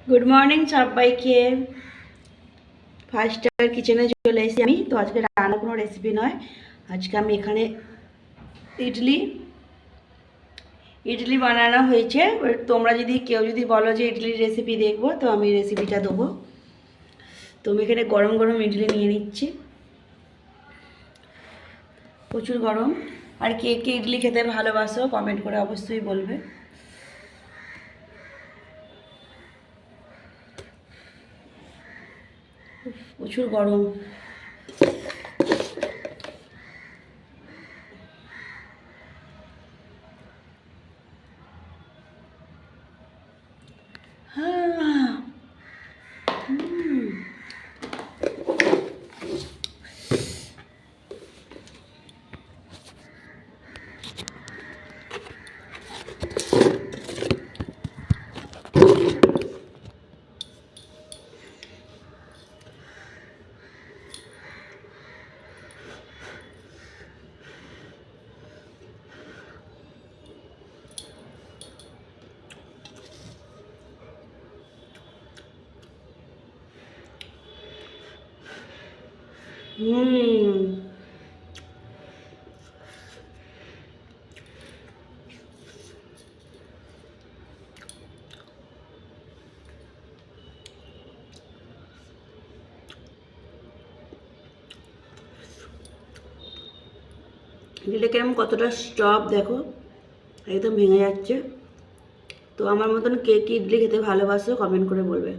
Good morning সবাইকে। First star কিচেনে চলে এসেছি আমি। তো আজকে রান্না কোনো রেসিপি নয়, আজকে আমি এখানে ইডলি ইডলি বানানো হয়েছে। এবার তোমরা যদি কেউ যদি বলো যে ইডলির রেসিপি দেখবো, তো আমি রেসিপিটা দেবো। তো আমি এখানে গরম গরম ইডলি নিয়ে নিচ্ছি, প্রচুর গরম। আর কে কে ইডলি খেতে ভালোবাসো কমেন্ট করে অবশ্যই বলবে। প্রচুর গরম। হ্যাঁ। ইডলিটা কেমন কতটা স্টফ দেখো, একদম ভেঙে যাচ্ছে। তো আমার মতন কে কি ইডলি খেতে ভালোবাসো কমেন্ট করে বলবে।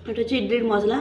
এটা হচ্ছে ইডলির মশলা।